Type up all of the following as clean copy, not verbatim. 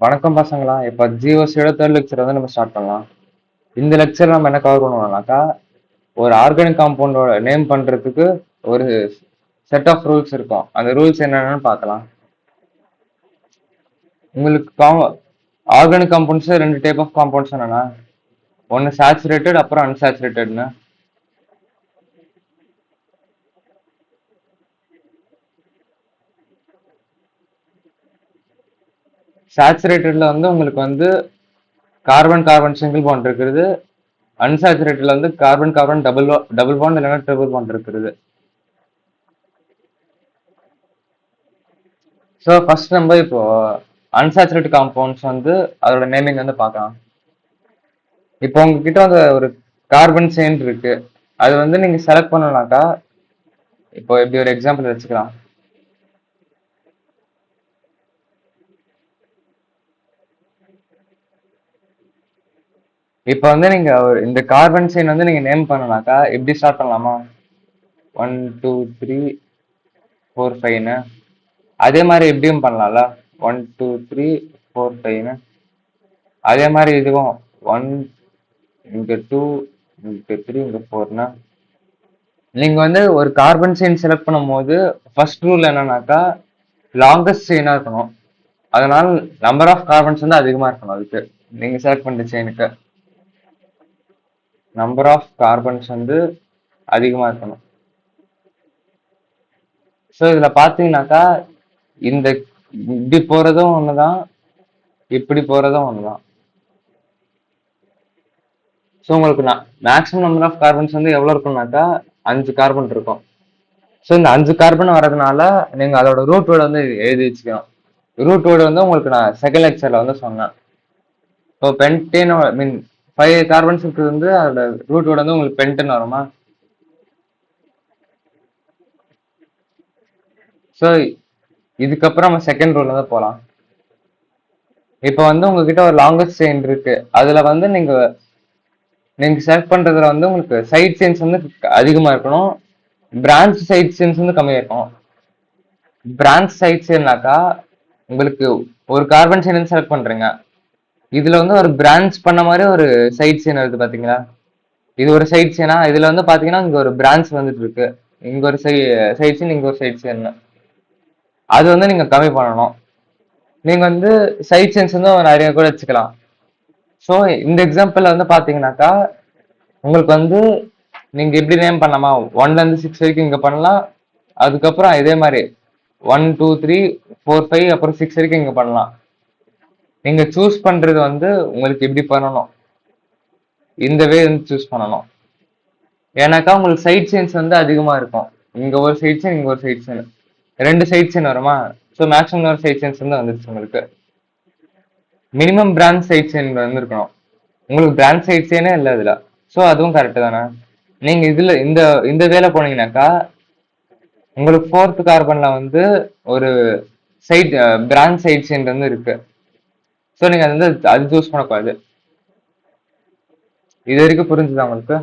வணக்கம் பசங்களா. இப்ப ஜியோசியோட தேர்ட் லெக்சர் வந்து நம்ம ஸ்டார்ட் பண்ணலாம். இந்த லெக்சர் நம்ம என்ன கவர் பண்ணுவோம்னாக்கா, ஒரு ஆர்கானிக் காம்பவுண்டோட நேம் பண்றதுக்கு ஒரு செட் ஆஃப் ரூல்ஸ் இருக்கும். அந்த ரூல்ஸ் என்னென்னு பார்க்கலாம். உங்களுக்கு ஆர்கானிக் காம்பவுண்ட்ஸ் ரெண்டு டைப் ஆஃப் காம்பவுண்ட்ஸ் என்னன்னா, ஒன்னு சேச்சுரேட்டட் அப்புறம் அன்சாச்சுரேட்டட்னு. சேச்சுரேட்டட்ல வந்து உங்களுக்கு வந்து கார்பன் கார்பன் சிங்கிள் பாண்ட் இருக்கிறது. அன்சாச்சுரேட்டட்ல வந்து கார்பன் கார்பன் டபுள் பாண்ட் இல்லைன்னா ட்ரிபிள் பாண்ட் இருக்கிறது. ஸோ ஃபர்ஸ்ட் நம்ம இப்போ அன்சாச்சுரேட்டட் காம்பவுண்ட்ஸ் வந்து அதோட நேமிங் வந்து பார்க்கலாம். இப்போ உங்ககிட்ட வந்து ஒரு கார்பன் செயின் இருக்கு. அது வந்து நீங்க செலக்ட் பண்ணலாம்க்கா. இப்போ எப்படி ஒரு எக்ஸாம்பிள் வச்சுக்கலாம். இப்போ வந்து நீங்க இந்த கார்பன் செயின் வந்து நீங்க நேம் பண்ணலாம்க்கா. எப்படி ஸ்டார்ட் பண்ணலாமா? 1 2 3 4 5ன்னு. அதே மாதிரி எப்படியும் பண்ணலாம்ல. 1 2 3 4 5ன்னு. அதே மாதிரி இதுவும் 1 இங்க 2 இங்க 3 இங்க 4ன்னு. நீங்க வந்து ஒரு கார்பன் செயின் செலக்ட் பண்ணும் போது ஃபர்ஸ்ட் ரூல் என்னன்னாக்கா, லாங்கஸ்ட் செயினா இருக்கணும். அதனால நம்பர் ஆஃப் கார்பன்ஸ் வந்து அதிகமா இருக்கணும். அதுக்கு நீங்க செலக்ட் பண்ற செயினுக்கு நம்பர் ஆஃப் கார்பன்ஸ் வந்து அதிகமா இருக்கணும். ஸோ இதுல பாத்தீங்கன்னாக்கா, இந்த இப்படி போறதும் ஒண்ணுதான், இப்படி போறதும் ஒண்ணுதான். ஸோ உங்களுக்கு மேக்ஸிமம் நம்பர் ஆஃப் கார்பன்ஸ் வந்து எவ்வளவு இருக்கும்னாக்கா 5 கார்பன் இருக்கும். ஸோ இந்த 5 கார்பன் வர்றதுனால நீங்க அதோட ரூட் வேர்டு வந்து எழுதி வச்சுக்கணும். ரூட் வேர்டு வந்து உங்களுக்கு நான் செகண்ட் லெக்சர்ல வந்து சொன்னேன். இப்போ பென்டேன் மீன் 5 கார்பன்ஸ் இருக்கிறது வந்து அதோட ரூட் வேர்டு வந்து உங்களுக்கு பென்டன் வருமா? ஸோ இதுக்கப்புறம் நம்ம செகண்ட் ரூல் வந்து போகலாம். இப்போ வந்து உங்ககிட்ட ஒரு லாங்கஸ்ட் செயின் இருக்கு. அதுல வந்து நீங்க செலக்ட் பண்றதுல வந்து உங்களுக்கு சைட் செயின்ஸ் வந்து அதிகமா இருக்கணும். பிரான்ச் சைட் செயின்ஸ் வந்து கம்மியா இருக்கும். பிரான்ச் சைட் செயின்னாக்கா உங்களுக்கு ஒரு கார்பன் செயின் செலக்ட் பண்றீங்க. இதுல வந்து ஒரு பிரான்ச் பண்ண மாதிரி ஒரு சைட் செயின் வருது பாத்தீங்களா? இது ஒரு சைட் செயினா. இதுல வந்து பாத்தீங்கன்னா இங்க ஒரு பிரான்ச் வந்துட்டு இருக்கு. இங்க ஒரு சைட் செயின், இங்க ஒரு சைட் செயின். அது வந்து நீங்க கம்மி பண்ணணும். நீங்க வந்து சைட் செயின்ஸ் வந்து நிறைய கூட வச்சுக்கலாம். ஸோ இந்த எக்ஸாம்பிள்ல வந்து பாத்தீங்கன்னாக்கா, உங்களுக்கு வந்து நீங்க எப்படி நேம் பண்ணலாமா? 1ல இருந்து 6 வரைக்கும் இங்க பண்ணலாம். அதுக்கப்புறம் இதே மாதிரி 1 2 3 4 5 அப்புறம் 6 வரைக்கும் இங்க பண்ணலாம். நீங்க சூஸ் பண்றது வந்து உங்களுக்கு எப்படி பண்ணணும், இந்த வே வந்து சூஸ் பண்ணணும். ஏன்னாக்கா உங்களுக்கு சைட் செயின்ஸ் வந்து அதிகமா இருக்கும். இங்க ஒரு சைட் செயின், இங்க ஒரு சைட் செயின், ரெண்டு சைட் செயின் வருமா? ஸோ மேக்ஸிமம் ஒரு சைட் செயின்ஸ் வந்து வந்துருச்சு உங்களுக்கு. மினிமம் பிரான்ச் சைட் செயின் வந்து இருக்கணும். உங்களுக்கு பிரான்ச் சைட் செயினே இல்லை இதுல. ஸோ அதுவும் கரெக்ட் தானே? நீங்க இதுல இந்த இந்த வேலை போனீங்கன்னாக்கா, உங்களுக்கு 4th கார்பன்ல வந்து ஒரு சைட் பிரான்ச் சைட் செயின் வந்து இருக்கு. ஸோ நீங்க வந்து அது சூஸ் பண்ணக்கூடாது. இது வரைக்கும் புரிஞ்சுதா உங்களுக்கு?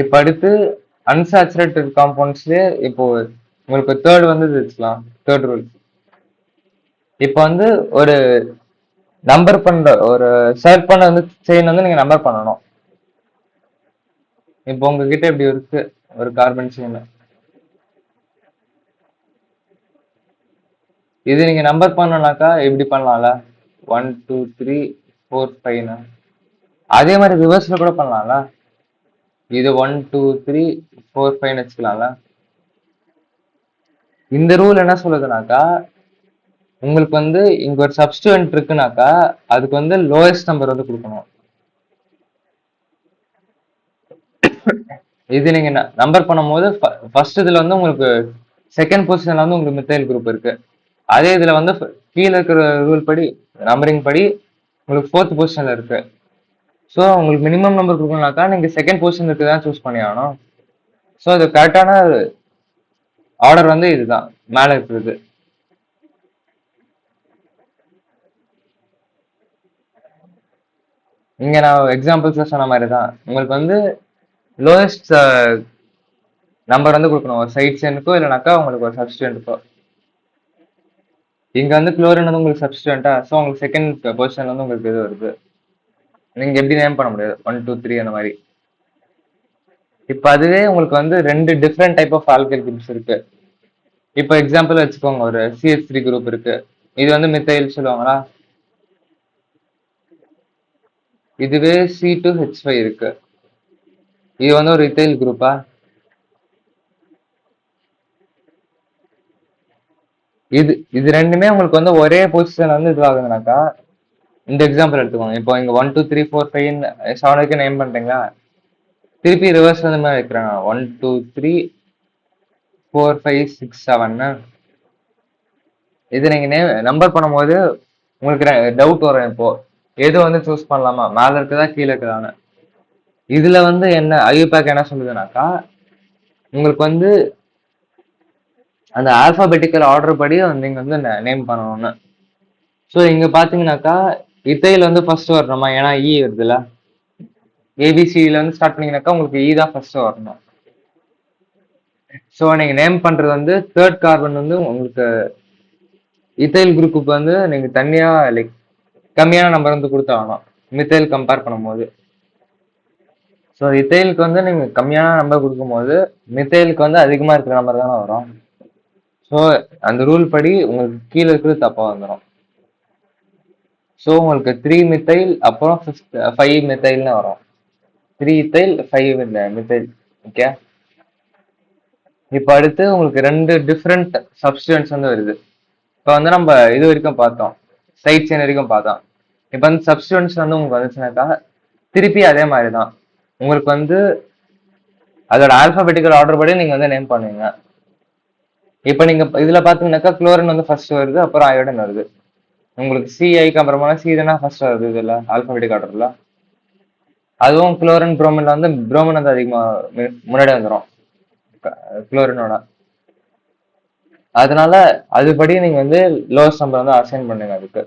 இப்ப அடுத்து அன்சாச்சுரேட்டட் காம்பவுண்ட்ஸ்லயே இப்போ உங்களுக்கு தேர்ட் வந்து வச்சுக்கலாம். Third rule. இப்ப வந்து ஒரு நம்பர் பண்ற ஒரு செலக்ட் பண்ண வந்து செயின் வந்து நீங்க நம்பர் பண்ணணும். இப்போ உங்ககிட்ட இப்படி இருக்கு ஒரு கார்பன் செயின். இது நீங்க நம்பர் பண்ணனாக்கா எப்படி பண்ணலாம்ல? 1 2 3 4 5ன்னு. அதே மாதிரி ரிவர்ஸ்ல கூட பண்ணலாம்ல. இது 1 2 3 4 5ன்னு வச்சுக்கலாம்ல. இந்த ரூல் என்ன சொல்லுதுனாக்கா, உங்களுக்கு வந்து இங்க ஒரு சப்ஸ்டிட்யூயன்ட் இருக்குனாக்கா அதுக்கு வந்து லோயஸ்ட் நம்பர் வந்து கொடுக்கணும். இது நீங்க நம்பர் பண்ணும்போது ஃபர்ஸ்ட் இதுல வந்து உங்களுக்கு செகண்ட் பொசிஷன்ல வந்து உங்களுக்கு மித்தைல் குரூப் இருக்கு. அதே இதுல வந்து கீழே இருக்கிற ரூல் படி, நம்பரிங் படி உங்களுக்கு 4th பொசிஷன்ல இருக்கு. ஸோ உங்களுக்கு மினிமம் நம்பர் கொடுக்கணும்னாக்கா நீங்க செகண்ட் பொசிஷன் இருக்கு தான் சூஸ் பண்ணி ஆகணும். ஸோ அது கரெக்டான ஆர்டர் வந்து இதுதான் மேல இருக்கிறது. இங்க நான் எக்ஸாம்பிள்ஸ் சொன்ன மாதிரி தான் உங்களுக்கு வந்து லோயஸ்ட் நம்பர் வந்து கொடுக்கணும் ஒரு சைட் செயினுக்கோ இல்லைனாக்கா உங்களுக்கு ஒரு சப்ஸ்டிட்யூயன்ட்டுக்கோ. இங்க வந்து குளோரின் வந்து உங்களுக்கு சப்ஸ்டியூட்டா, ஸோ உங்களுக்கு செகண்ட் பொசிஷன்ல வந்து உங்களுக்கு இது வருது. நீங்க எப்படி நேம் பண்ண முடியாது 1 2 3 அந்த மாதிரி. இப்போ அதுவே உங்களுக்கு வந்து ரெண்டு different type of alkyl groups இருக்கு. இப்போ எக்ஸாம்பிள் வச்சுக்கோங்க, ஒரு CH3 குரூப் இருக்கு. இது வந்து மித்தைல் சொல்லுவாங்களா. இதுவே C2H5 இருக்கு. இது வந்து ஒரு இத்தைல் குரூப்பா. இது ரெண்டுமே உங்களுக்கு வந்து ஒரே பொசிஷன் வந்து இது ஆகுதுனாக்கா, இந்த எக்ஸாம்பிள் எடுத்துக்கோங்க. இப்போ இங்க 1 2 3 4 5 7 வரைக்கும் நேம் பண்றீங்களா, திருப்பி ரிவர்ஸ் வந்து மாதிரி வைக்கிறாங்க. 1 2 3 4 5 6 7. இது நீங்க நம்பர் பண்ணும்போது உங்களுக்கு டவுட் வரும். இப்போ எது வந்து சூஸ் பண்ணலாமா, மேல இருக்குதா கீழே இருக்குதான்னு. இதுல வந்து என்ன ஐயூபேக் என்ன சொல்லுதுனாக்கா, உங்களுக்கு வந்து அந்த ஆல்பாபெட்டிக்கல் ஆர்டர் படி நீங்க வந்து நேம் பண்ணணும்னு. ஸோ இங்க பாத்தீங்கன்னாக்கா இத்தையில் வந்து ஃபர்ஸ்ட் வரணுமா, ஏன்னா இ வருதுல்ல. ஏபிசியில வந்து ஸ்டார்ட் பண்ணீங்கன்னாக்கா உங்களுக்கு இ தான் ஃபர்ஸ்ட் வரணும். ஸோ நீங்க நேம் பண்றது வந்து தேர்ட் கார்பன் வந்து உங்களுக்கு இத்தைல் குரூப்புக்கு வந்து நீங்க தனியா லைக் கம்மியான நம்பர் வந்து கொடுத்தாகணும் மித்தைல் கம்பேர் பண்ணும்போது. ஸோ இத்தைலுக்கு வந்து நீங்க கம்மியான நம்பர் கொடுக்கும்போது மித்தைலுக்கு வந்து அதிகமா இருக்கிற நம்பர் தானே வரும். ஸோ அந்த ரூல் படி உங்களுக்கு கீழே இருக்கிறது தப்பா வந்துடும். ஸோ உங்களுக்கு 3 மித்தைல் அப்புறம் 5 மித்தைல்னு வரும். 3 இத்தைல் 5 மித்தைல். ஓகே, இப்போ அடுத்து உங்களுக்கு ரெண்டு டிஃப்ரெண்ட் சப்ஸ்டியூன்ஸ் வந்து வருது. இப்போ வந்து நம்ம இது வரைக்கும் பார்த்தோம், சைட் செயின் வரைக்கும் பார்த்தோம். இப்போ வந்து சப்ஸ்டியூன்ஸ் வந்து உங்களுக்கு வந்துச்சுனாக்கா திருப்பி அதே மாதிரி தான். உங்களுக்கு வந்து அதோட ஆல்பாபெட்டிக்கல் ஆர்டர் படி நீங்க வந்து நேம் பண்ணுவீங்க. இப்போ நீங்க இதுல பாத்தீங்கன்னாக்கா குளோரின் வந்து ஃபர்ஸ்ட் வருது, அப்புறம் அயோடின் வருது. உங்களுக்கு CIக்கு அப்புறமா C தானே ஃபர்ஸ்ட் வருது இதுல ஆல்பாபெட்டிக் ஆர்டர்ல. அதுவும் குளோரின் புரோமின்ல வந்து புரோமின் வந்து அதிகமா முன்னாடி வந்துடும் குளோரினோட. அதனால அதுபடி நீங்க வந்து லோவஸ்ட் நம்பர் வந்து அசைன் பண்ணுங்க அதுக்கு.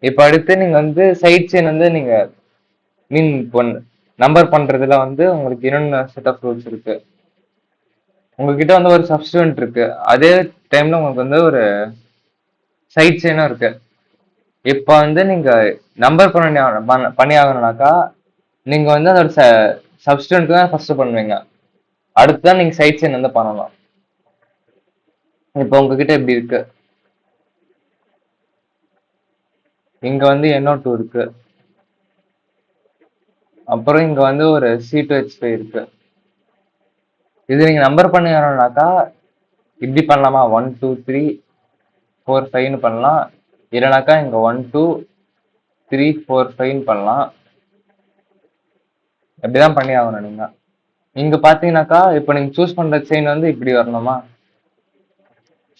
இப்ப அடுத்து நீங்க வந்து சைட் செயின் வந்து நீங்க மீன் நம்பர் பண்றதுல வந்து உங்களுக்கு இன்னொன்னு செட் ஆஃப் ரூல்ஸ் இருக்கு. உங்ககிட்ட வந்து ஒரு சப்ஸ்டியூன்ட் இருக்கு, அதே டைம்ல உங்களுக்கு வந்து ஒரு சைட் செயினும் இருக்கு. இப்ப வந்து நீங்க நம்பர் பண்ணி ஆகணும்னாக்கா நீங்க வந்து அதோட சப்ஸ்டியூன்ட் தான் ஃபர்ஸ்ட் பண்ணுவீங்க, அடுத்துதான் நீங்க சைட் செயின் வந்து பண்ணணும். இப்ப உங்ககிட்ட எப்படி இருக்கு, இங்க வந்து NO2 இருக்கு, அப்புறம் இங்க வந்து ஒரு C2H5 இருக்கு. இது நீங்க நம்பர் பண்ணணும்னாக்கா இப்படி பண்ணலாமா, 1 2 3 4 5 பண்ணலாம். இல்லைனாக்கா இங்க 1 2 3 4 5 பண்ணலாம். எப்படிதான் பண்ணி ஆகணும் நீங்க. இங்க பாத்தீங்கன்னாக்கா இப்ப நீங்க சூஸ் பண்ற செயின் வந்து இப்படி வரணுமா.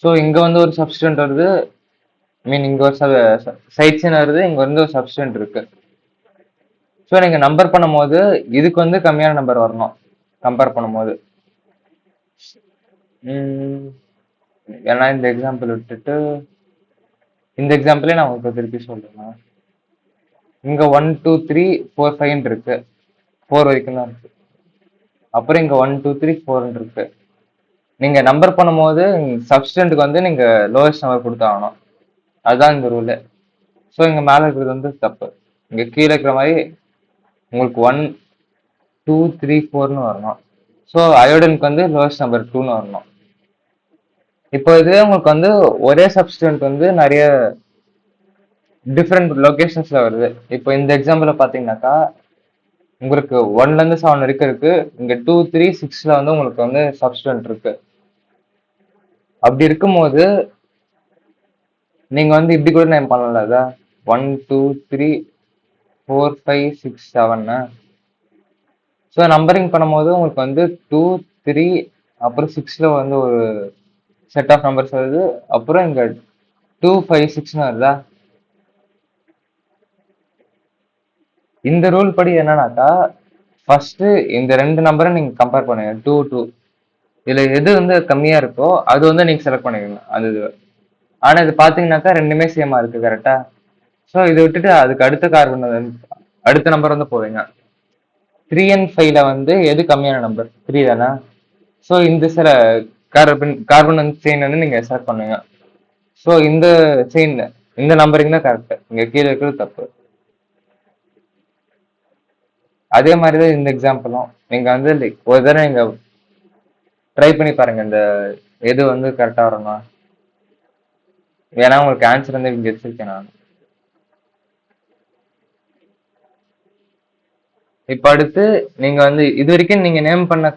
ஸோ இங்க வந்து ஒரு சப்ஸ்டியூன்ட் வருது, மீன் இங்க ஒரு சைட் செயின் வருது, இங்க வந்து ஒரு சப்ஸ்டியூன்ட் இருக்கு. ஸோ நீங்க நம்பர் பண்ணும்போது இதுக்கு வந்து கம்மியான நம்பர் வரணும் கம்பேர் பண்ணும்போது. ஏன்னா இந்த எக்ஸாம்பிள் விட்டுட்டு இந்த எக்ஸாம்பிளே நான் உங்களுக்கு திருப்பி சொல்றேன். இங்க 1 2 3 4 5 இருக்கு, 4 வரைக்கும் தான் இருக்கு. அப்புறம் இங்க 1 2 3 4 இருக்கு. நீங்க நம்பர் பண்ணும்போது சப்ஸ்டியூன்ட்க்கு வந்து நீங்க லோவஸ்ட் நம்பர் கொடுத்தாகணும், அதுதான் இந்த ரூலு. ஸோ இங்க மேல இருக்கிறது வந்து தப்பு, இங்க கீழே இருக்கிற மாதிரி உங்களுக்கு 1 2 3 4ன்னு வரணும். ஸோ அயோடினுக்கு வந்து லோவஸ்ட் நம்பர் 2ன்னு வரணும். இப்போ இதுவே உங்களுக்கு வந்து ஒரே சப்ஸ்டியூன்ட் வந்து நிறைய டிஃப்ரெண்ட் லொகேஷன்ஸ்ல வருது. இப்போ இந்த எக்ஸாம்பிள் பாத்தீங்கன்னாக்கா உங்களுக்கு 1ல இருந்து 7 வரைக்கும் இருக்கு, இங்க 2 3 6ல வந்து உங்களுக்கு வந்து சப்ஸ்டியூன்ட் இருக்கு. அப்படி இருக்கும்போது நீங்க வந்து இப்படி கூட நேம் பண்ணல, அத 1 2 3 4 5 6 7. ஸோ நம்பரிங் பண்ணும்போது உங்களுக்கு வந்து 2 3 அப்புறம் 6ல வந்து ஒரு செட் ஆஃப் நம்பர்ஸ் வருது, அப்புறம் இங்க 2 5 6ன்னு வருதா. இந்த ரூல் படி என்னன்னாக்கா ஃபர்ஸ்ட் இந்த ரெண்டு நம்பரை நீங்க கம்பேர் பண்ணுங்க 2 2. இதுல எது வந்து கம்மியா இருக்கோ அது வந்து நீங்க செலக்ட் பண்ணிக்கோங்க அது. ஆனா இது பாத்தீங்கன்னாக்கா ரெண்டுமே சேமா இருக்கு கரெக்டா. ஸோ இதை விட்டுட்டு அதுக்கு அடுத்த கார்பன் அடுத்த நம்பர் வந்து போவீங்க. 3 and 5ல வந்து எது கம்மியான நம்பர் 3 தானே. ஸோ இந்த சில கார்பன் வந்து செயின் வந்து நீங்க செலக்ட் பண்ணுவீங்க. ஸோ இந்த செயின் இந்த நம்பரிங் தான் கரெக்ட், இங்க கீழே இருக்கிறது தப்பு. அதே மாதிரி தான் இந்த எக்ஸாம்பிளும் நீங்க வந்து like ஒரு தடவை நீங்க ட்ரை பண்ணி பாருங்க இந்த எது வந்து கரெக்டா வருமா. ஏன்னா உங்களுக்கு ஆன்சர் வந்து இங்க வச்சிருக்கேன் நான். இப்ப அடுத்து நீங்க வந்து இது வரைக்கும் நீங்க நேம் பண்ண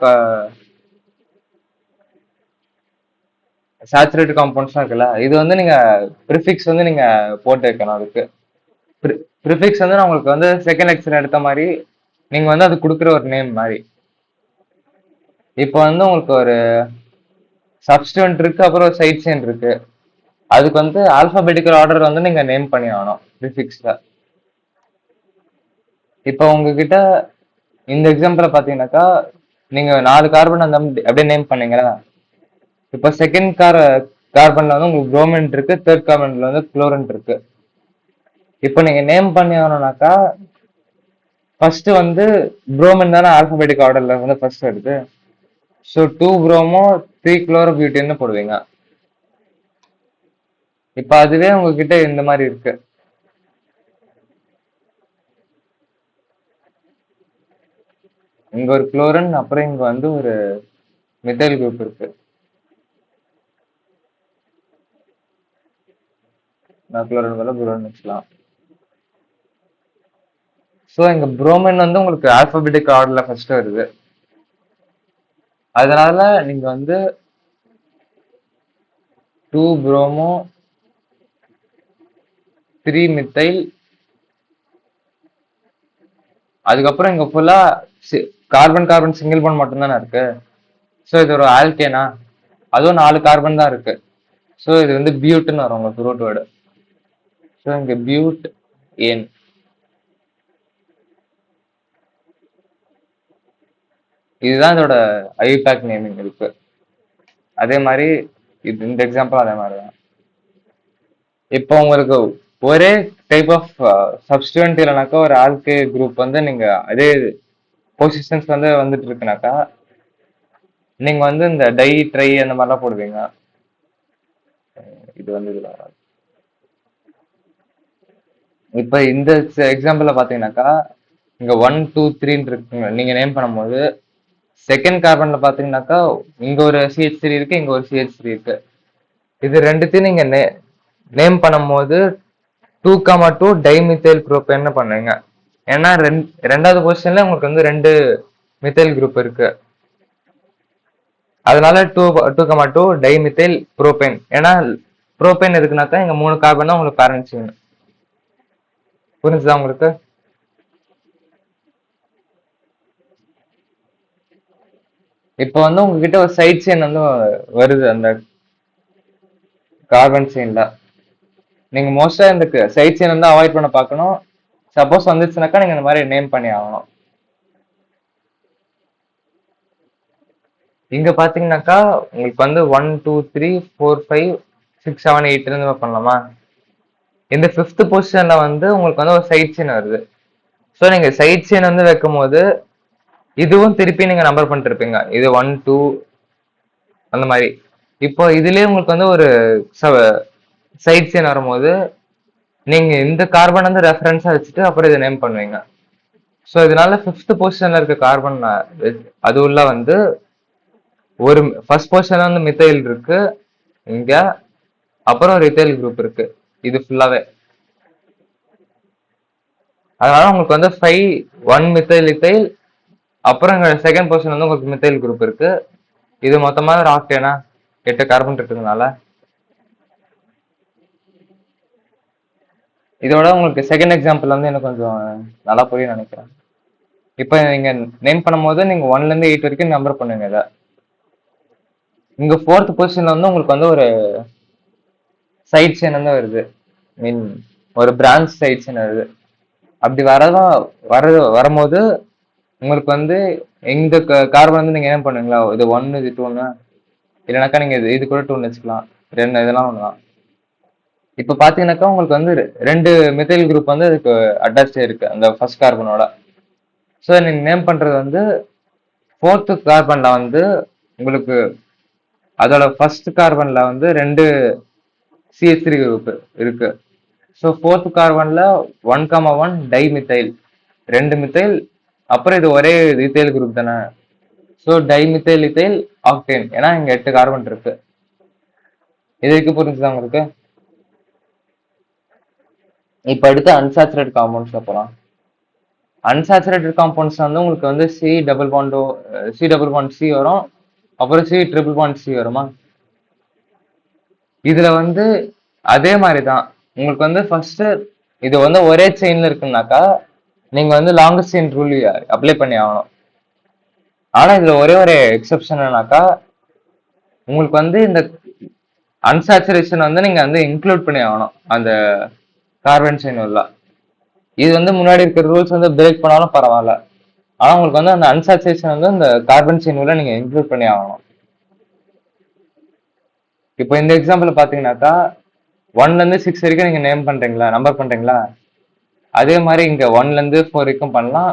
சேச்சுரேட்டட் காம்பவுண்ட்ஸ் இருக்குல்ல, இது வந்து நீங்க ப்ரிஃபிக்ஸ் வந்து நீங்க போட்டு வைக்கணும் அதுக்கு. ப்ரிஃபிக்ஸ் வந்து நான் உங்களுக்கு வந்து செகண்ட் லெக்சர் எடுத்த மாதிரி நீங்க வந்து அது கொடுக்குற ஒரு நேம் மாதிரி. இப்போ வந்து உங்களுக்கு ஒரு சப்ஸ்டிடென்ட் இருக்கு, அப்புறம் ஒரு சைட் செயின் இருக்கு. அதுக்கு வந்து ஆல்பாபெட்டிக்கல் ஆர்டர் வந்து நீங்க நேம் பண்ணி ஆகணும் ப்ரிஃபிக்ஸ்ல. இப்போ உங்ககிட்ட இந்த எக்ஸாம்பிள பாத்தீங்கன்னாக்கா நீங்க 4 கார்பன் அந்த அப்படியே நேம் பண்ணீங்களா. இப்போ செகண்ட் கார்பன்ல வந்து உங்களுக்கு புரோமின் இருக்கு, தேர்ட் கார்பன்ல வந்து குளோரின் இருக்கு. இப்போ நீங்க நேம் பண்ணி ஆகணும்னாக்கா ஃபர்ஸ்ட் வந்து புரோமின் தானே ஆல்பாபெட்டிக் ஆர்டர்ல வந்து ஃபர்ஸ்ட் வருது. ஸோ 2 புரோமோ 3 குளோரோ பியூட்டின்னு போடுவீங்க. இப்ப அதுவே உங்ககிட்ட இந்த மாதிரி இருக்கு. இங்க ஒரு குளோரின், அப்புறம் இங்க வந்து ஒரு மித்தைல் குரூப் இருக்கு. நான் குளோரின் பதிலா புரோமின் வச்சுக்கலாம். ஸோ இங்க புரோமின் வந்து உங்களுக்கு ஆல்பாபெட்டிக் ஆர்டர்ல ஃபர்ஸ்ட் வருது. அதனால நீங்க வந்து 2 புரோமோ 3 மித்தைல், அதுக்கப்புறம் இங்க ஃபுல்லா கார்பன் கார்பன் சிங்கிள் பாண்ட் மட்டும் தானே இருக்கு. ஸோ இது ஒரு ஆல்கேனா, அதுவும் 4 கார்பன் தான் இருக்கு. ஸோ இது வந்து பியூட்னு வரும் உங்களுக்கு ரூட் வேர்டு. ஸோ இங்க பியூட் ஏன், இதுதான் இதோட ஐபேக் நேமிங் இருக்கு. அதே மாதிரி இது இந்த எக்ஸாம்பிள் அதே மாதிரி தான். இப்போ உங்களுக்கு ஒரே டைப் ஆஃப் சப்ஸ்டிடென்ட் இல்லைனாக்கா ஒரு ஆல்கே குரூப் வந்து நீங்க அதே பொசிஷன்ஸ் வந்து வந்துட்டு இருக்குனாக்கா நீங்க வந்து இந்த டை ட்ரை அந்த மாதிரிலாம் போடுவீங்க. இது வந்து இதுல வராது. இப்ப இந்த எக்ஸாம்பிள்ல பாத்தீங்கன்னாக்கா இங்க 1 2 3 இருக்குங்க நீங்க நேம் பண்ணும்போது, செகண்ட் கார்பன்ல பாத்தீங்கன்னாக்கா இங்க ஒரு CH3 இருக்கு, இங்க ஒரு CH3 இருக்கு. இது ரெண்டுத்தையும் நீங்க நேம் பண்ணும்போது 2,2 டைமித்தைல் புரோபேன் பண்ணுவீங்க. ஏன்னா ரெண்டாவது பொசிஷன்ல உங்களுக்கு வந்து 2 மித்தைல் குரூப் இருக்கு. அதனால 2,2 டைமித்தைல் புரோபேன். ஏன்னா புரோபேன் எதுக்குனாக்கா இங்க 3 கார்பன் தான் உங்களுக்கு பேரண்ட்ஸ். புரிஞ்சுதா உங்களுக்கு? இப்போ வந்து உங்ககிட்ட ஒரு சைட் செயின் வந்து வருது அந்த கார்பன் செயின்ல. நீங்க மோஸ்டா இந்த சைட் செயின் வந்து அவாய்ட் பண்ண பார்க்கணும். சப்போஸ் வந்துச்சுனாக்கா நீங்க இந்த மாதிரி நேம் பண்ணி ஆகணும். இங்க பாத்தீங்கன்னாக்கா உங்களுக்கு வந்து 1 2 3 4 5 6 7 8 இருந்து பண்ணலாமா. இந்த 5th பொசிஷன்ல வந்து உங்களுக்கு வந்து ஒரு சைட் செயின் வருது. ஸோ நீங்க சைட் செயின் வந்து வைக்கும் போது இதுவும் திருப்பி நீங்க நம்பர் பண்ணிட்டு இருப்பீங்க. இது 1 2 அந்த மாதிரி. இப்போ இதுலயே உங்களுக்கு வந்து ஒரு சைட் செயின் வரும்போது நீங்க இந்த கார்பன் வந்து ரெஃபரன்ஸா வச்சுட்டு அப்புறம் இதை நேம் பண்ணுவீங்க. ஸோ இதனால 5th பொசிஷன்ல இருக்க கார்பன் அது உள்ள வந்து ஒரு ஃபர்ஸ்ட் பொசிஷன்ல வந்து மித்தைல் இருக்கு இங்க, அப்புறம் ஒரு இத்தைல் குரூப் இருக்கு இது ஃபுல்லாவே. அதனால உங்களுக்கு வந்து 5 1 மித்தைல் இத்தைல், அப்புறம் செகண்ட் பொசிஷன் வந்து உங்களுக்கு மித்தைல் குரூப் இருக்கு. இது மொத்தமா ஒரு ஆக்டேனா 8 கார்பன் இருக்கிறதுனால. இதோட உங்களுக்கு செகண்ட் எக்ஸாம்பிள் வந்து எனக்கு கொஞ்சம் நல்லா புரியும் நினைக்கிறேன். இப்போ நீங்க நேம் பண்ணும்போது நீங்க 1ல இருந்து 8 வரைக்கும் நம்பர் பண்ணுங்க. இதை இங்க 4th பொசிஷன்ல வந்து உங்களுக்கு வந்து ஒரு சைட் செயின் வந்து வருது, மீன் ஒரு பிரான்ச் சைட் செயின் வருது. அப்படி வரும்போது உங்களுக்கு வந்து இந்த கார்பன் வந்து நீங்க என்ன பண்ணுவீங்களா, இது 1 இது 2ன்னு, இல்லைனாக்கா நீங்க இது கூட 2ன்னு வச்சுக்கலாம். இதெல்லாம் ஒண்ணுதான். இப்ப பாத்தீங்கன்னாக்கா உங்களுக்கு வந்து 2 மித்தைல் குரூப் வந்து அதுக்கு அட்டாச் இருக்கு அந்த ஃபர்ஸ்ட் கார்பனோட. ஸோ நீங்க நேம் பண்றது வந்து 4th கார்பன்ல வந்து உங்களுக்கு அதோட ஃபர்ஸ்ட் கார்பன்ல வந்து 2 CH3 குரூப் இருக்கு. ஸோ ஃபோர்த் கார்பன்ல 1,1 டைமித்தைல், 2 மித்தைல். அப்புறம் இது ஒரே இத்தைல் குரூப் தானே. ஸோ டைமித்தைல் இத்தைல் ஆக்டேன், ஏன்னா இங்க 8 கார்பன் இருக்கு. இது வரைக்கும் புரிஞ்சுதா உங்களுக்கு? இப்ப அடுத்து அன்சாச்சுரேட் காம்பவுண்ட்ஸ்ல போலாம். அன்சாச்சுரேட்டட் காம்பவுண்ட்ஸ் வந்து உங்களுக்கு வந்து சி வரும், அப்புறம் சி வருமா. இதுல வந்து அதே மாதிரிதான் உங்களுக்கு வந்து ஃபர்ஸ்ட் இது வந்து ஒரே செயின்ல இருக்குன்னாக்கா நீங்க வந்து லாங்கஸ்ட் செயின் ரூல் அப்ளை பண்ணி ஆகணும். ஆனா இதுல ஒரே ஒரு எக்ஸெப்ஷன் என்னன்னாக்கா, உங்களுக்கு வந்து இந்த அன்சாச்சுரேஷன் வந்து நீங்க வந்து இன்க்ளூட் பண்ணி ஆகணும் அந்த கார்பன் செயின் உள்ள. இது வந்து முன்னாடி இருக்கிற ரூல்ஸ் வந்து பிரேக் பண்ணாலும் பரவாயில்ல, ஆனா உங்களுக்கு வந்து அந்த அன்சாச்சுரேஷன் வந்து இந்த கார்பன் செயின் உள்ள நீங்க இன்க்ளூட் பண்ணி ஆகணும். இப்போ இந்த எக்ஸாம்பிள் பாத்தீங்கன்னாக்கா 1ல இருந்து 6 வரைக்கும் நீங்க நேம் பண்றீங்களா, நம்பர் பண்றீங்களா, அதே மாதிரி இங்க 1ல இருந்து 4 வரைக்கும் பண்ணலாம்,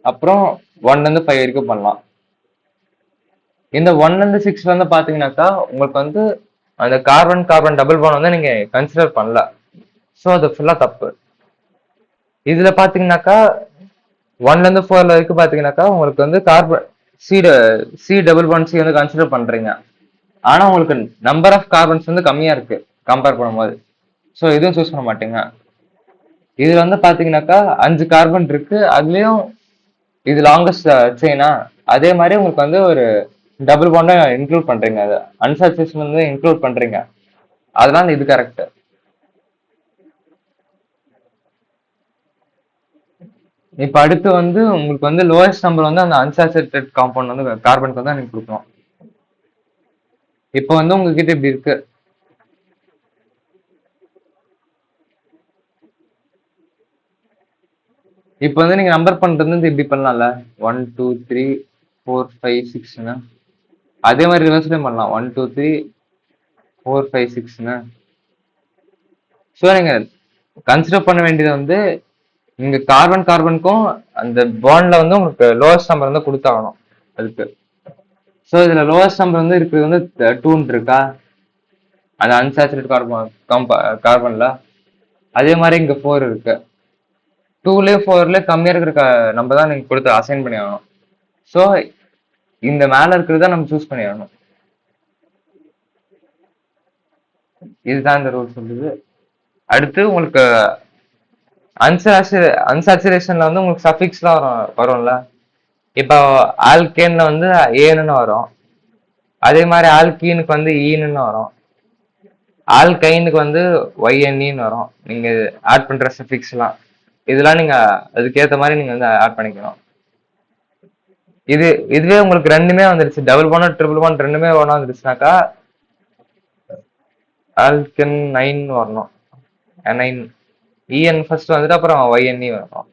அப்புறம் 1ல இருந்து 5 வரைக்கும் பண்ணலாம். இந்த 1ல இருந்து 6 வந்து பாத்தீங்கன்னாக்கா உங்களுக்கு வந்து அந்த கார்பன் கார்பன் டபுள் பாண்ட் வந்து நீங்க கன்சிடர் பண்ணல. ஸோ அது ஃபுல்லா தப்பு. இதுல பாத்தீங்கன்னாக்கா 1ல இருந்து 4 வரைக்கும் பாத்தீங்கன்னாக்கா உங்களுக்கு வந்து carbon C double bond C வந்து கன்சிடர் பண்றீங்க. ஆனா உங்களுக்கு நம்பர் ஆஃப் கார்பன்ஸ் வந்து கம்மியா இருக்கு கம்பேர் பண்ணும்போது. ஸோ இதுவும் சூஸ் பண்ண மாட்டீங்க. இதுல வந்து பாத்தீங்கன்னாக்கா 5 கார்பன் இருக்கு, அதுலயும் இது லாங்கஸ்ட் செயினா, அதே மாதிரி உங்களுக்கு வந்து ஒரு டபுள் பாண்டை இன்க்ளூட் பண்றீங்க, அது அன்சாச்சுரேஷன் வந்து இன்க்ளூட் பண்றீங்க, அதனால இது கரெக்ட். இப்ப அடுத்து வந்து உங்களுக்கு வந்து லோயஸ்ட் நம்பர் வந்து அந்த அன்சாச்சுரேட்டட் காம்பவுண்ட் வந்து கார்பனுக்கு வந்து நீங்க கொடுக்கணும். இப்போ வந்து உங்ககிட்ட இப்படி இருக்கு. இப்போ வந்து நீங்க நம்பர் பண்றது வந்து இப்படி பண்ணலாம்ல, 1 2 3 4 5 6ன்னு. அதே மாதிரி ரிவர்ஸ்லயும் பண்ணலாம், 1 2 3 4 5 6ன்னு. ஸோ நீங்க கன்சிடர் பண்ண வேண்டியது வந்து இங்க கார்பன் கார்பனுக்கும் அந்த பாண்ட்ல வந்து உங்களுக்கு லோவஸ்ட் நம்பர் வந்து கொடுத்தாகணும் அதுக்கு. ஸோ இதுல லோவஸ்ட் நம்பர் வந்து இருக்கிறது வந்து 2 இருக்கா அந்த அன்சாச்சுரேட் கார்பன்ல. அதே மாதிரி இங்க 4 இருக்கு. 2லயும் 4லயும் கம்மியா இருக்கிற நம்ம தான் நீங்க கொடுத்து அசைன் பண்ணி ஆகணும். ஸோ இந்த மேல இருக்கிறத நம்ம சூஸ் பண்ணி ஆகணும். இதுதான் இந்த ரூல் சொல்லுது. அடுத்து உங்களுக்கு அன்சாச்சுரேஷன்ல வந்து உங்களுக்கு சஃபிக்ஸ்லாம் வரும்ல. இப்போ ஆல்கேன்ல வந்து ஏன்னு வரும், அதே மாதிரி ஆல்கீனுக்கு வந்து ஈன்னு வரும், ஆல்கைனுக்கு வந்து ஒய்என்இன்னு வரும். நீங்க ஆட் பண்ற சஃபிக்ஸ்லாம் இதெல்லாம் நீங்க அதுக்கேற்ற மாதிரி நீங்க வந்து ஆட் பண்ணிக்கணும். இதுவே உங்களுக்கு ரெண்டுமே வந்துருச்சு, டபுள் பாண்ட் ட்ரிபிள் பாண்ட் ரெண்டுமே ஒன்றா வந்துருச்சுனாக்கா ஆல்கன் 9 வரணும், 9 இஎன் ஃபர்ஸ்ட் வந்துட்டு அப்புறம் ஒய்என்இ வரணும்.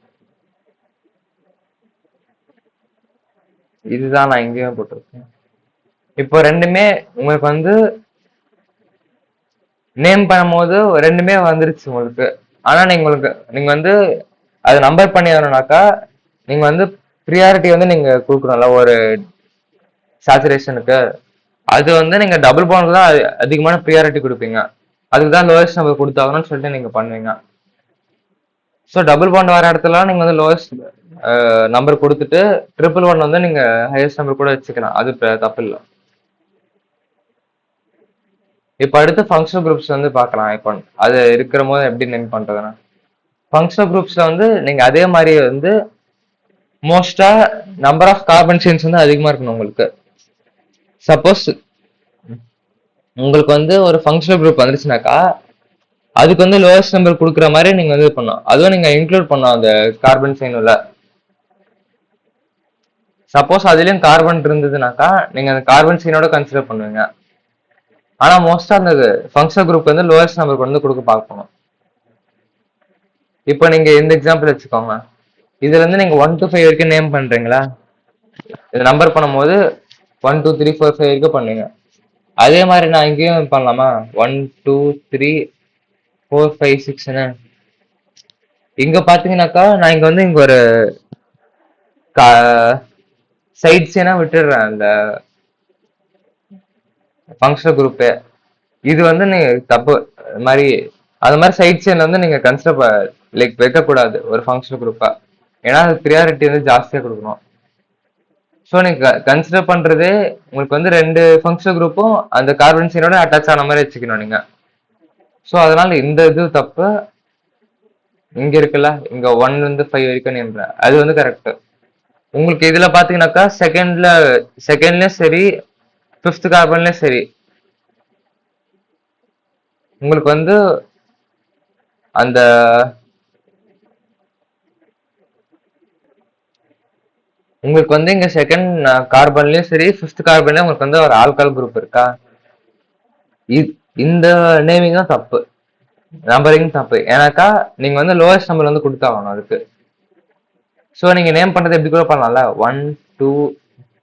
இதுதான் நான் எங்கேயுமே போட்டிருக்கேன். இப்போ ரெண்டுமே உங்களுக்கு வந்து நேம் பண்ணும்போது ரெண்டுமே வந்துருச்சு உங்களுக்கு. ஆனா நீங்க வந்து அது நம்பர் பண்ணி வரணும்னாக்கா நீங்க வந்து ப்ரியாரிட்டி வந்து நீங்க கொடுக்கணும்ல ஒரு சேச்சுரேஷனுக்கு. அது வந்து நீங்க டபுள் பாண்டுக்கு தான் அதிகமான ப்ரியாரிட்டி கொடுப்பீங்க, அதுக்கு தான் லோயஸ்ட் நம்பர் கொடுத்தாகணும்னு சொல்லிட்டு நீங்க பண்ணுவீங்க. ஸோ டபுள் பாண்ட் வர இடத்துல நீங்க வந்து லோயஸ்ட் நம்பர் கொடுத்துட்டு ட்ரிபிள் ஒன் வந்து நீங்க ஹையஸ்ட் நம்பர் கூட வச்சுக்கலாம், அது தப்பு இல்லை. இப்போ அடுத்து ஃபங்க்ஷனல் குரூப்ஸ் வந்து பார்க்கலாம். இப்போ அது இருக்கிற போது எப்படி நேம் பண்றதுன்னா, ஃபங்க்ஷனல் குரூப்ஸ்ல வந்து நீங்க அதே மாதிரி வந்து மோஸ்டா நம்பர் ஆஃப் கார்பன் செயின்ஸ் வந்து அதிகமா இருக்கணும் உங்களுக்கு. சப்போஸ் உங்களுக்கு வந்து ஒரு ஃபங்க்ஷனல் குரூப் வந்துருச்சுனாக்கா அதுக்கு வந்து லோயஸ்ட் நம்பர் கொடுக்குற மாதிரி நீங்க வந்து பண்ணணும், அதுவும் நீங்க இன்க்ளூட் பண்ணணும் அந்த கார்பன் செயின்ல. சப்போஸ் அதுலயும் கார்பன் இருந்ததுனாக்கா நீங்க அந்த கார்பன் செயினோட கன்சிடர் பண்ணுவீங்க. ஆனா மோஸ்டா அந்த ஃபங்க்ஷனல் குரூப் வந்து லோயஸ்ட் நம்பர் வந்து கொடுக்க பார்க்கணும். இப்போ நீங்க இந்த எக்ஸாம்பிள் வச்சுக்கோங்க, இதுல இருந்து நீங்க 1 to 5 வரைக்கும் நேம் பண்றீங்களா, இது நம்பர் பண்ணும்போது 1 2 3 4 5 வரைக்கும் பண்ணுங்க. அதே மாதிரி நான் இங்கேயும் பண்ணலாமா, 1 2 3 4 5 6ன்னு. இங்க பாத்தீங்கன்னாக்கா நான் இங்க வந்து இங்க ஒரு சைட் சீனா விட்டுடுறேன், அந்த ஃபங்க்ஷனல் குரூப்பு. இது வந்து நீங்க தப்பு. அது மாதிரி அது மாதிரி சைட் செயின் வந்து நீங்க கன்சிடர் லைக் வைக்கக்கூடாது ஒரு ஃபங்க்ஷனல் குரூப்பா. ஏன்னா அது ப்ரியாரிட்டி வந்து ஜாஸ்தியா கொடுக்கணும். ஸோ நீங்க கன்சிடர் பண்றதே உங்களுக்கு வந்து 2 ஃபங்க்ஷனல் குரூப்பும் அந்த கார்பன் செயினோட அட்டாச் ஆன மாதிரி வச்சுக்கணும் நீங்க. ஸோ அதனால இந்த இது தப்பு. இங்க இருக்குல்ல, இங்க 1 இருந்து 5 வரைக்கும் நேம்றேன், அது வந்து கரெக்ட். உங்களுக்கு இதுல பாத்தீங்கன்னாக்கா செகண்ட்லயும் சரி, 5th கார்பன்லயும் சரி, உங்களுக்கு வந்து அந்த உங்களுக்கு வந்து இங்க செகண்ட் கார்பன்லயும் சரி, 5th கார்பன்லயும் உங்களுக்கு வந்து ஒரு ஆல்கஹால் குரூப் இருக்கா? இந்த நேமிங் தான் தப்பு, நம்பரிங் தப்பு. ஏன்னாக்கா நீங்க வந்து லோவஸ்ட் நம்பர் வந்து கொடுத்தாகணும் அதுக்கு. ஸோ நீங்க நேம் பண்றது எப்படி கூட பண்ணலாம்ல, 1 2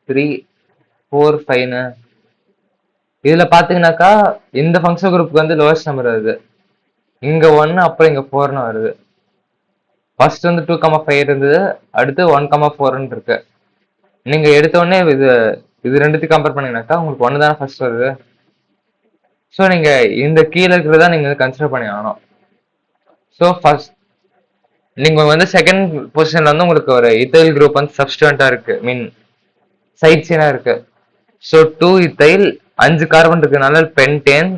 3 4 5ன்னு. இதுல பாத்தீங்கன்னாக்கா இந்த ஃபங்க்ஷன் குரூப்புக்கு வந்து லோவஸ்ட் நம்பர் வருது, இங்க 1 அப்புறம் இங்க 4ன்னு வருது. ஃபர்ஸ்ட் வந்து 2,5 இருந்தது, அடுத்து 1,4ன்னு இருக்கு. நீங்க எடுத்த உடனே இது ரெண்டுத்தையும் கம்பேர் பண்ணீங்கன்னாக்கா உங்களுக்கு 1 தானே ஃபர்ஸ்ட் வருது. ஸோ நீங்க இந்த கீழே இருக்கிறதா நீங்க கன்சிடர் பண்ணி ஆகணும். ஸோ ஃபர்ஸ்ட் நீங்க வந்து செகண்ட் பொசிஷன்ல வந்து உங்களுக்கு ஒரு இத்தைல் குரூப் வந்து சப்ஸ்டியூண்டா இருக்கு, மீன் சைட் செயினா இருக்கு. ஸோ 2 இத்தைல் 5 கார்பன் இருக்கனால pentane,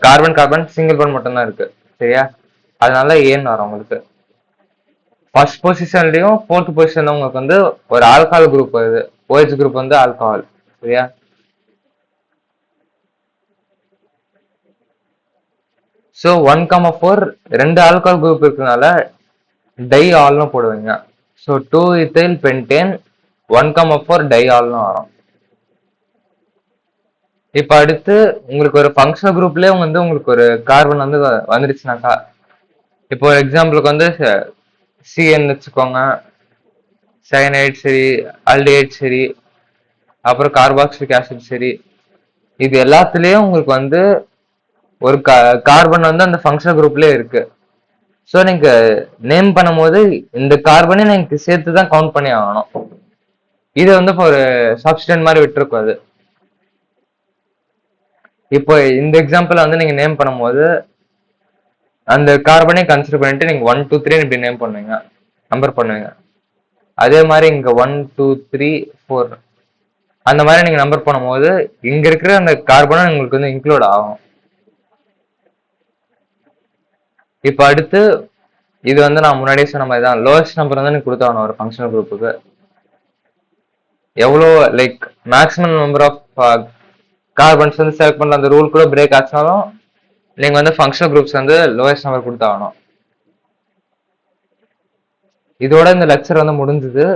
carbon carbon single bond மட்டும் தான் இருக்கு, சரியா? அதனால ஏன்னு வரும் உங்களுக்கு. ஃபர்ஸ்ட் பொசிஷன்லயும் 4th பொசிஷன்ல உங்களுக்கு வந்து ஒரு ஆல்கஹால் குரூப் வருது, OH குரூப் வந்து ஆல்கஹால், சரியா? ஸோ 1,4 2 ஆல்கஹால் குரூப் இருக்கனால டை ஆல்னு போடுவீங்க. ஸோ 2 இத்தைல் பென்டேன் 1,4 டை ஆல்னு வரும். இப்ப அடுத்து உங்களுக்கு ஒரு ஃபங்க்ஷனல் குரூப்லயே வந்து உங்களுக்கு ஒரு கார்பன் வந்து வந்துருச்சுனாக்கா, இப்போ ஒரு எக்ஸாம்பிளுக்கு வந்து CN வச்சுக்கோங்க, சயனைட் சரி, ஆல்டிஹைட் சரி, அப்புறம் கார்பாக்சிலிக் ஆசிட் சரி, இது எல்லாத்துலயும் உங்களுக்கு வந்து ஒரு கார்பன் வந்து அந்த ஃபங்க்ஷனல் குரூப்லயே இருக்கு. ஸோ நீங்க நேம் பண்ணும்போது இந்த கார்பனை நீங்க சேர்த்து தான் கவுண்ட் பண்ணி ஆகணும். இது வந்து இப்போ ஒரு சப்ஸ்டன்ட் மாதிரி விட்டுருக்கூடாது. இப்போ இந்த எக்ஸாம்பிள் வந்து நீங்க நேம் பண்ணும்போது அந்த கார்பனை கன்சிடர் பண்ணிட்டு நீங்க 1 2 3 இப்படி நேம் பண்ணுவீங்க, நம்பர் பண்ணுவீங்க. அதே மாதிரி இங்க 1 2 3 4 அந்த மாதிரி நீங்க நம்பர் பண்ணும்போது இங்க இருக்கிற அந்த கார்பனும் உங்களுக்கு வந்து இன்க்ளூட் ஆகும். இப்ப அடுத்து இது வந்து நான் முன்னாடியே சொன்ன மாதிரி தான், லோவஸ்ட் நம்பர் வந்து நீங்க கொடுத்தாகணும் ஒரு ஃபங்க்ஷனல் குரூப்புக்கு. எவ்வளோ like maximum number of carbons வந்து செலக்ட் பண்ணல, அந்த ரூல் கூட பிரேக் ஆச்சுனாலும் நீங்க வந்து ஃபங்க்ஷனல் குரூப்ஸ் வந்து லோவஸ்ட் நம்பர் கொடுத்தாகணும். இதோட இந்த லெக்சர் வந்து முடிஞ்சது.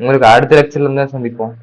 உங்களுக்கு அடுத்த லெக்சர்ல இருந்து சந்திப்போம்.